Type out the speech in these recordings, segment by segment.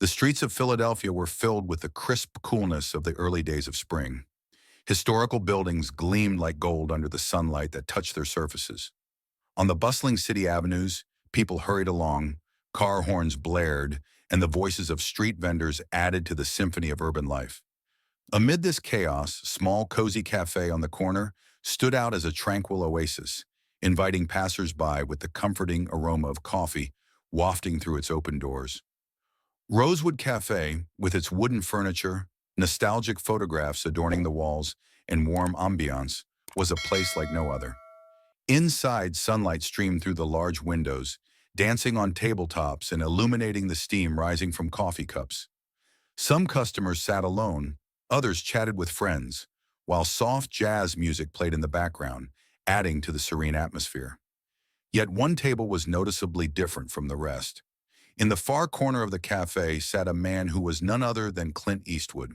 The streets of Philadelphia were filled with the crisp coolness of the early days of spring. Historical buildings gleamed like gold under the sunlight that touched their surfaces. On the bustling city avenues, people hurried along, car horns blared, and the voices of street vendors added to the symphony of urban life. Amid this chaos, small cozy cafe on the corner stood out as a tranquil oasis, inviting passers-by with the comforting aroma of coffee wafting through its open doors. Rosewood Cafe, with its wooden furniture, nostalgic photographs adorning the walls, and warm ambiance, was a place like no other. Inside, sunlight streamed through the large windows, dancing on tabletops and illuminating the steam rising from coffee cups. Some customers sat alone, others chatted with friends, while soft jazz music played in the background, adding to the serene atmosphere. Yet one table was noticeably different from the rest. In the far corner of the cafe sat a man who was none other than Clint Eastwood,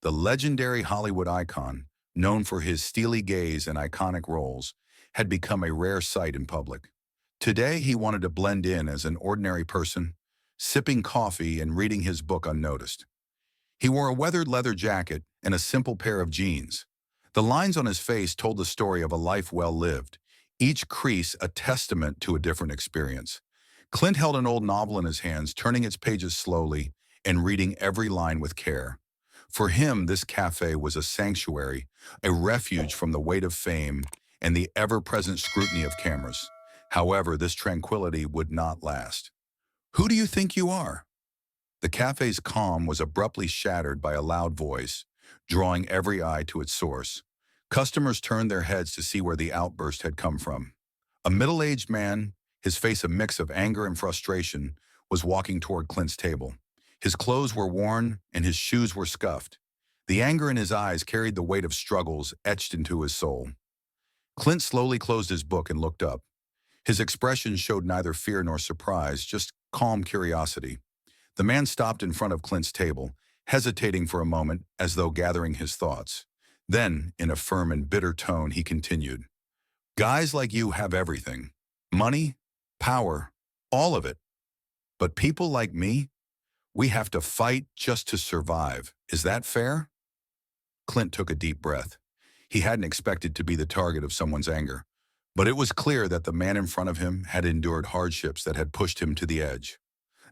the legendary Hollywood icon, known for his steely gaze and iconic roles, had become a rare sight in public. Today, he wanted to blend in as an ordinary person, sipping coffee and reading his book unnoticed. He wore a weathered leather jacket and a simple pair of jeans. The lines on his face told the story of a life well lived, each crease a testament to a different experience. Clint held an old novel in his hands, turning its pages slowly and reading every line with care. For him, this cafe was a sanctuary, a refuge from the weight of fame and the ever-present scrutiny of cameras. However, this tranquility would not last. "Who do you think you are?" The cafe's calm was abruptly shattered by a loud voice, drawing every eye to its source. Customers turned their heads to see where the outburst had come from. A middle-aged man, his face a mix of anger and frustration, was walking toward Clint's table. His clothes were worn and his shoes were scuffed. The anger in his eyes carried the weight of struggles etched into his soul. Clint slowly closed his book and looked up. His expression showed neither fear nor surprise, just calm curiosity. The man stopped in front of Clint's table, hesitating for a moment as though gathering his thoughts. Then, in a firm and bitter tone, he continued, "Guys like you have everything. Money, power, all of it. But people like me, we have to fight just to survive. Is that fair?" Clint took a deep breath. He hadn't expected to be the target of someone's anger, but it was clear that the man in front of him had endured hardships that had pushed him to the edge.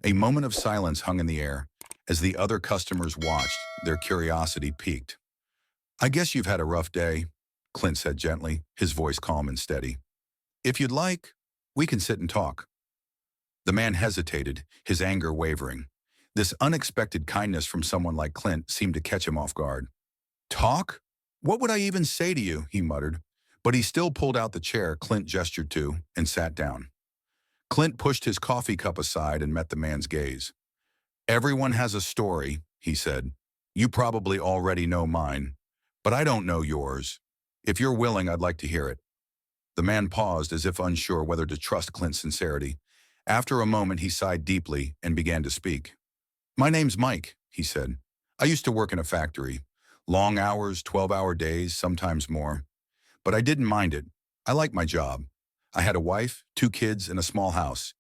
A moment of silence hung in the air as the other customers watched, their curiosity piqued. "I guess you've had a rough day," Clint said gently, his voice calm and steady. "If you'd like, we can sit and talk." The man hesitated, his anger wavering. This unexpected kindness from someone like Clint seemed to catch him off guard. "Talk? What would I even say to you?" he muttered, but he still pulled out the chair Clint gestured to and sat down. Clint pushed his coffee cup aside and met the man's gaze. "Everyone has a story," he said. "You probably already know mine, but I don't know yours. If you're willing, I'd like to hear it." The man paused as if unsure whether to trust Clint's sincerity. After a moment, he sighed deeply and began to speak. "My name's Mike," he said. "I used to work in a factory. Long hours, 12-hour days, sometimes more. But I didn't mind it. I liked my job. I had a wife, 2 kids, and a small house.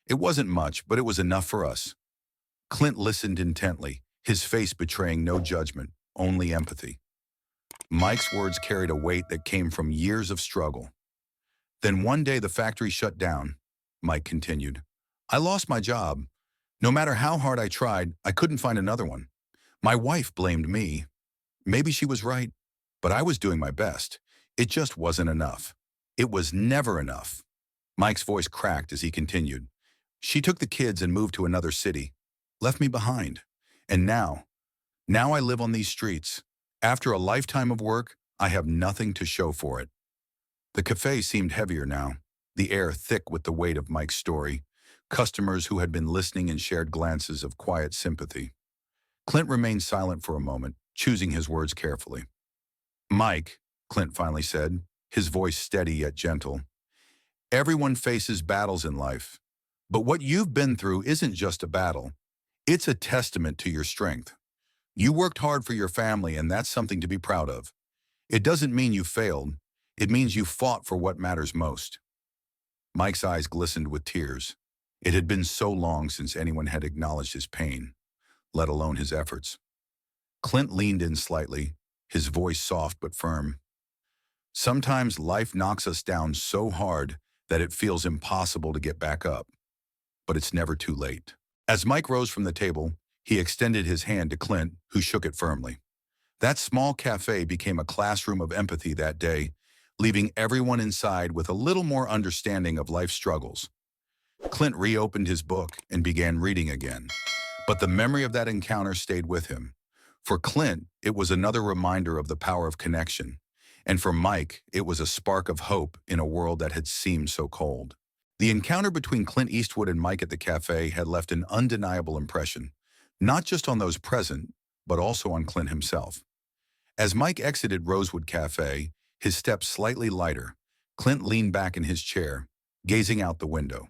It wasn't much, but it was enough for us." Clint listened intently, his face betraying no judgment, only empathy. Mike's words carried a weight that came from years of struggle. "Then one day the factory shut down," Mike continued. "I lost my job. No matter how hard I tried, I couldn't find another one. My wife blamed me. Maybe she was right, but I was doing my best. It just wasn't enough. It was never enough." Mike's voice cracked as he continued. "She took the kids and moved to another city, left me behind. And now I live on these streets. After a lifetime of work, I have nothing to show for it." The cafe seemed heavier now, the air thick with the weight of Mike's story. Customers who had been listening and shared glances of quiet sympathy. Clint remained silent for a moment, choosing his words carefully. "Mike," Clint finally said, his voice steady yet gentle, "everyone faces battles in life. But what you've been through isn't just a battle. It's a testament to your strength. You worked hard for your family, and that's something to be proud of. It doesn't mean you failed. It means you fought for what matters most." Mike's eyes glistened with tears. It had been so long since anyone had acknowledged his pain. let alone his efforts. Clint leaned in slightly, his voice soft but firm. Sometimes life knocks us down so hard that it feels impossible to get back up, but it's never too late. As Mike rose from the table, he extended his hand to Clint, who shook it firmly. That small cafe became a classroom of empathy that day, leaving everyone inside with a little more understanding of life's struggles. Clint reopened his book and began reading again, but the memory of that encounter stayed with him. For Clint, it was another reminder of the power of connection, and for Mike, it was a spark of hope in a world that had seemed so cold. The encounter between Clint Eastwood and Mike at the cafe had left an undeniable impression, not just on those present, but also on Clint himself. As Mike exited Rosewood Cafe, his steps slightly lighter, Clint leaned back in his chair, gazing out the window.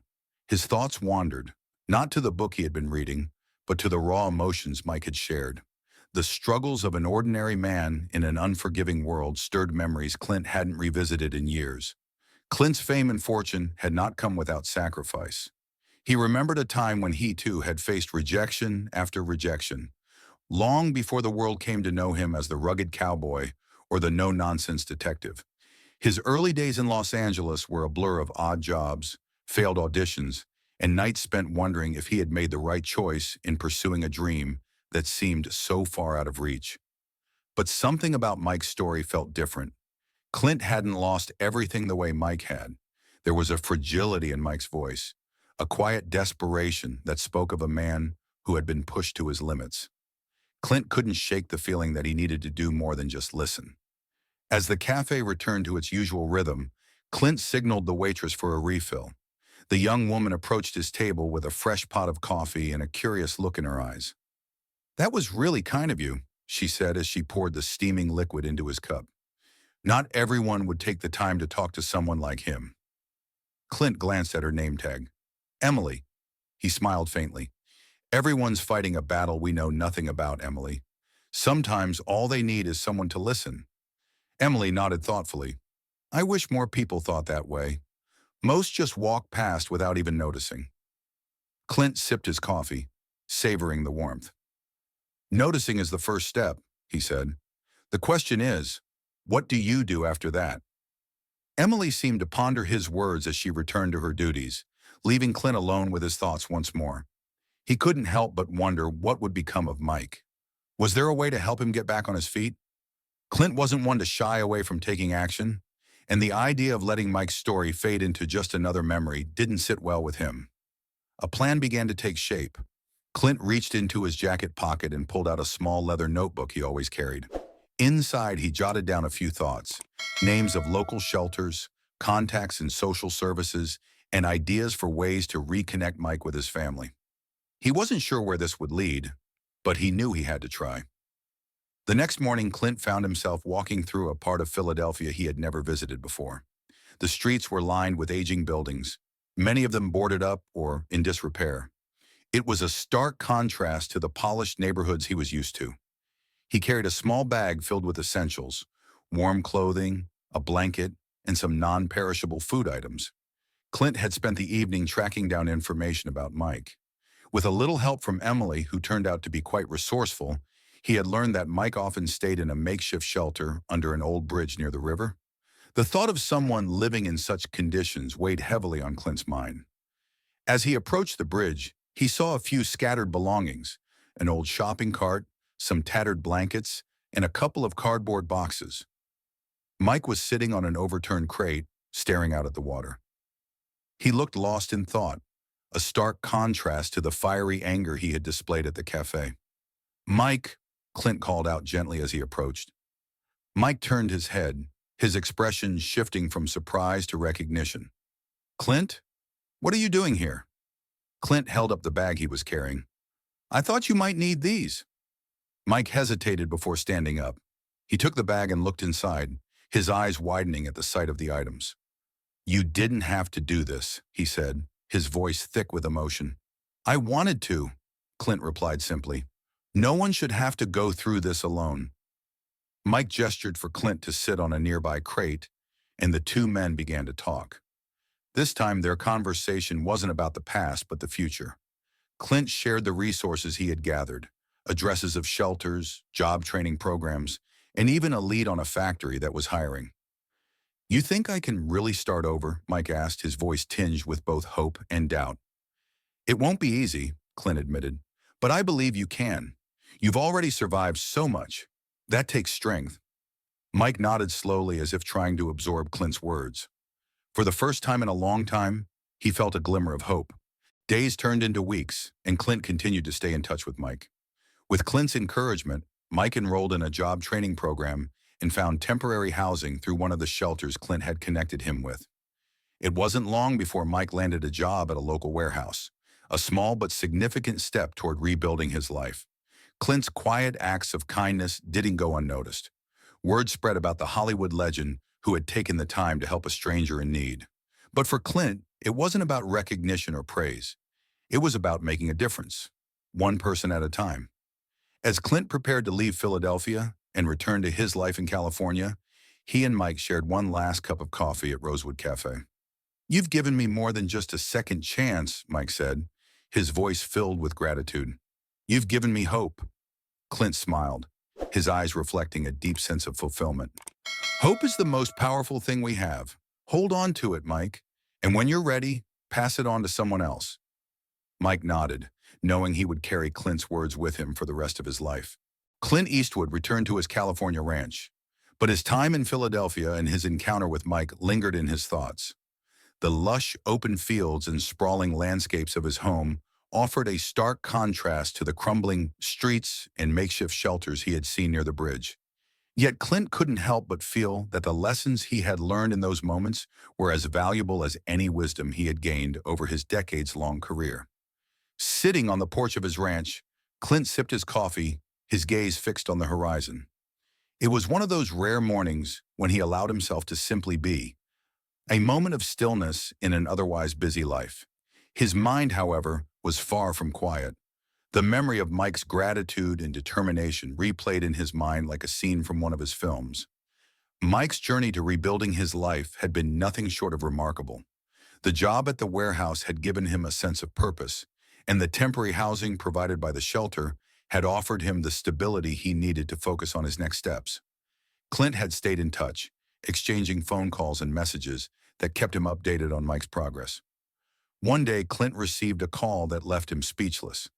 His thoughts wandered, not to the book he had been reading, but to the raw emotions Mike had shared. The struggles of an ordinary man in an unforgiving world stirred memories Clint hadn't revisited in years. Clint's fame and fortune had not come without sacrifice. He remembered a time when he too had faced rejection after rejection, long before the world came to know him as the rugged cowboy or the no-nonsense detective. His early days in Los Angeles were a blur of odd jobs, failed auditions, and nights spent wondering if he had made the right choice in pursuing a dream that seemed so far out of reach. But something about Mike's story felt different. Clint hadn't lost everything the way Mike had. There was a fragility in Mike's voice, a quiet desperation that spoke of a man who had been pushed to his limits. Clint couldn't shake the feeling that he needed to do more than just listen. As the cafe returned to its usual rhythm, Clint signaled the waitress for a refill. The young woman approached his table with a fresh pot of coffee and a curious look in her eyes. "That was really kind of you," she said as she poured the steaming liquid into his cup. Not everyone would take the time to talk to someone like him. Clint glanced at her name tag. "Emily." He smiled faintly. "Everyone's fighting a battle we know nothing about, Emily. Sometimes all they need is someone to listen." Emily nodded thoughtfully. "I wish more people thought that way. Most just walk past without even noticing." Clint sipped his coffee, savoring the warmth. "Noticing is the first step," he said. "The question is, what do you do after that?" Emily seemed to ponder his words as she returned to her duties, leaving Clint alone with his thoughts once more. He couldn't help but wonder what would become of Mike. Was there a way to help him get back on his feet? Clint wasn't one to shy away from taking action, and the idea of letting Mike's story fade into just another memory didn't sit well with him. A plan began to take shape. Clint reached into his jacket pocket and pulled out a small leather notebook he always carried. Inside, he jotted down a few thoughts, names of local shelters, contacts in social services, and ideas for ways to reconnect Mike with his family. He wasn't sure where this would lead, but he knew he had to try. The next morning, Clint found himself walking through a part of Philadelphia he had never visited before. The streets were lined with aging buildings, many of them boarded up or in disrepair. It was a stark contrast to the polished neighborhoods he was used to. He carried a small bag filled with essentials, warm clothing, a blanket, and some non-perishable food items. Clint had spent the evening tracking down information about Mike. With a little help from Emily, who turned out to be quite resourceful, he had learned that Mike often stayed in a makeshift shelter under an old bridge near the river. The thought of someone living in such conditions weighed heavily on Clint's mind. As he approached the bridge, he saw a few scattered belongings, an old shopping cart, some tattered blankets, and a couple of cardboard boxes. Mike was sitting on an overturned crate, staring out at the water. He looked lost in thought, a stark contrast to the fiery anger he had displayed at the cafe. "Mike," Clint called out gently as he approached. Mike turned his head, his expression shifting from surprise to recognition. "Clint? What are you doing here?" Clint held up the bag he was carrying. "I thought you might need these." Mike hesitated before standing up. He took the bag and looked inside, his eyes widening at the sight of the items. "You didn't have to do this," he said, his voice thick with emotion. "I wanted to," Clint replied simply. "No one should have to go through this alone." Mike gestured for Clint to sit on a nearby crate, and the two men began to talk. This time, their conversation wasn't about the past, but the future. Clint shared the resources he had gathered, addresses of shelters, job training programs, and even a lead on a factory that was hiring. "You think I can really start over?" Mike asked, his voice tinged with both hope and doubt. "It won't be easy," Clint admitted, "but I believe you can. You've already survived so much. That takes strength." Mike nodded slowly as if trying to absorb Clint's words. For the first time in a long time, he felt a glimmer of hope. Days turned into weeks, and Clint continued to stay in touch with Mike. With Clint's encouragement, Mike enrolled in a job training program and found temporary housing through one of the shelters Clint had connected him with. It wasn't long before Mike landed a job at a local warehouse, a small but significant step toward rebuilding his life. Clint's quiet acts of kindness didn't go unnoticed. Word spread about the Hollywood legend who had taken the time to help a stranger in need. But for Clint, it wasn't about recognition or praise. It was about making a difference, one person at a time. As Clint prepared to leave Philadelphia and return to his life in California, he and Mike shared one last cup of coffee at Rosewood Café. "You've given me more than just a second chance," Mike said, his voice filled with gratitude. "You've given me hope." Clint smiled, his eyes reflecting a deep sense of fulfillment. "Hope is the most powerful thing we have. Hold on to it, Mike, and when you're ready, pass it on to someone else." Mike nodded, knowing he would carry Clint's words with him for the rest of his life. Clint Eastwood returned to his California ranch, but his time in Philadelphia and his encounter with Mike lingered in his thoughts. The lush, open fields and sprawling landscapes of his home offered a stark contrast to the crumbling streets and makeshift shelters he had seen near the bridge. Yet Clint couldn't help but feel that the lessons he had learned in those moments were as valuable as any wisdom he had gained over his decades-long career. Sitting on the porch of his ranch, Clint sipped his coffee, his gaze fixed on the horizon. It was one of those rare mornings when he allowed himself to simply be, a moment of stillness in an otherwise busy life. His mind, however, was far from quiet. The memory of Mike's gratitude and determination replayed in his mind like a scene from one of his films. Mike's journey to rebuilding his life had been nothing short of remarkable. The job at the warehouse had given him a sense of purpose, and the temporary housing provided by the shelter had offered him the stability he needed to focus on his next steps. Clint had stayed in touch, exchanging phone calls and messages that kept him updated on Mike's progress. One day, Clint received a call that left him speechless.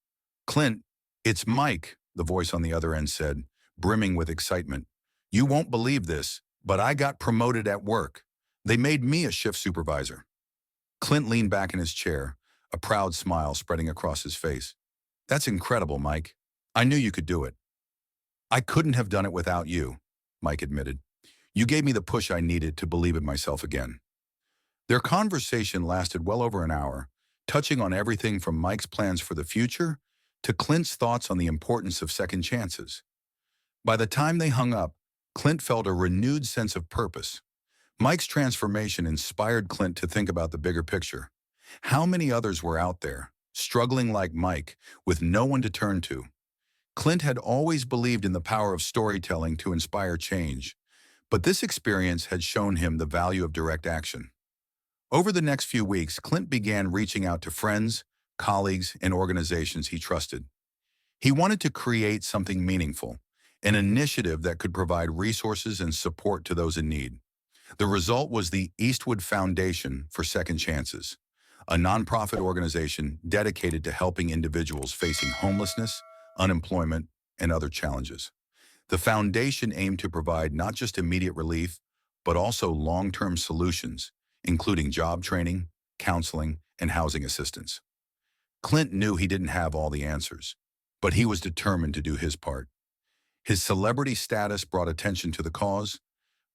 "Clint, it's Mike," the voice on the other end said, brimming with excitement. "You won't believe this, but I got promoted at work. They made me a shift supervisor." Clint leaned back in his chair, a proud smile spreading across his face. "That's incredible, Mike. I knew you could do it." "I couldn't have done it without you," Mike admitted. "You gave me the push I needed to believe in myself again." Their conversation lasted well over an hour, touching on everything from Mike's plans for the future to Clint's thoughts on the importance of second chances. By the time they hung up, Clint felt a renewed sense of purpose. Mike's transformation inspired Clint to think about the bigger picture. How many others were out there, struggling like Mike, with no one to turn to? Clint had always believed in the power of storytelling to inspire change, but this experience had shown him the value of direct action. Over the next few weeks, Clint began reaching out to friends, colleagues, and organizations he trusted. He wanted to create something meaningful, an initiative that could provide resources and support to those in need. The result was the Eastwood Foundation for Second Chances, a nonprofit organization dedicated to helping individuals facing homelessness, unemployment, and other challenges. The foundation aimed to provide not just immediate relief, but also long-term solutions, including job training, counseling, and housing assistance. Clint knew he didn't have all the answers, but he was determined to do his part. His celebrity status brought attention to the cause,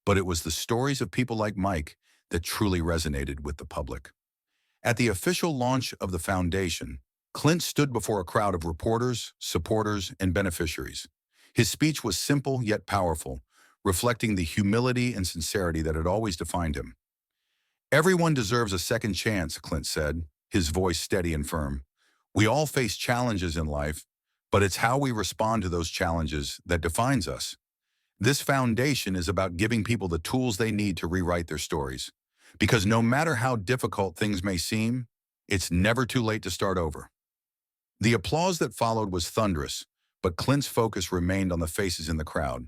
but it was the stories of people like Mike that truly resonated with the public. At the official launch of the foundation, Clint stood before a crowd of reporters, supporters, and beneficiaries. His speech was simple yet powerful, reflecting the humility and sincerity that had always defined him. "Everyone deserves a second chance," Clint said, his voice steady and firm. "We all face challenges in life, but it's how we respond to those challenges that defines us. This foundation is about giving people the tools they need to rewrite their stories. Because no matter how difficult things may seem, it's never too late to start over." The applause that followed was thunderous, but Clint's focus remained on the faces in the crowd,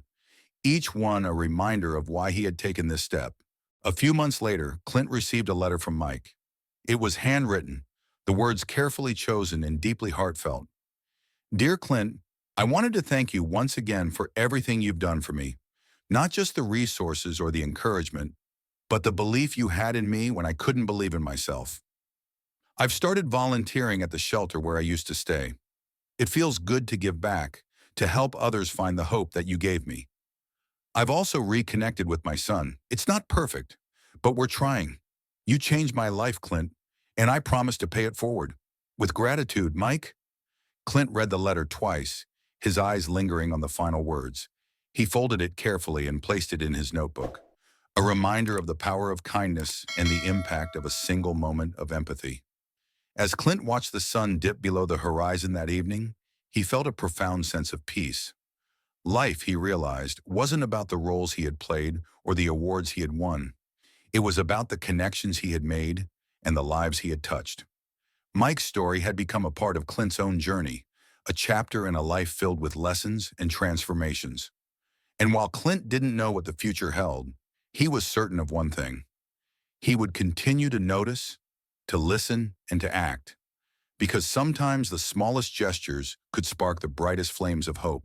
each one a reminder of why he had taken this step. A few months later, Clint received a letter from Mike. It was handwritten, the words carefully chosen and deeply heartfelt. Dear Clint, I wanted to thank you once again for everything you've done for me. Not just the resources or the encouragement, but the belief you had in me when I couldn't believe in myself. I've started volunteering at the shelter where I used to stay. It feels good to give back, to help others find the hope that you gave me. I've also reconnected with my son. It's not perfect, but we're trying. You changed my life, Clint, and I promise to pay it forward. With gratitude, Mike. Clint read the letter twice, his eyes lingering on the final words. He folded it carefully and placed it in his notebook, a reminder of the power of kindness and the impact of a single moment of empathy. As Clint watched the sun dip below the horizon that evening, he felt a profound sense of peace. Life, he realized, wasn't about the roles he had played or the awards he had won. It was about the connections he had made and the lives he had touched. Mike's story had become a part of Clint's own journey, a chapter in a life filled with lessons and transformations. And while Clint didn't know what the future held, he was certain of one thing. He would continue to notice, to listen, and to act, because sometimes the smallest gestures could spark the brightest flames of hope.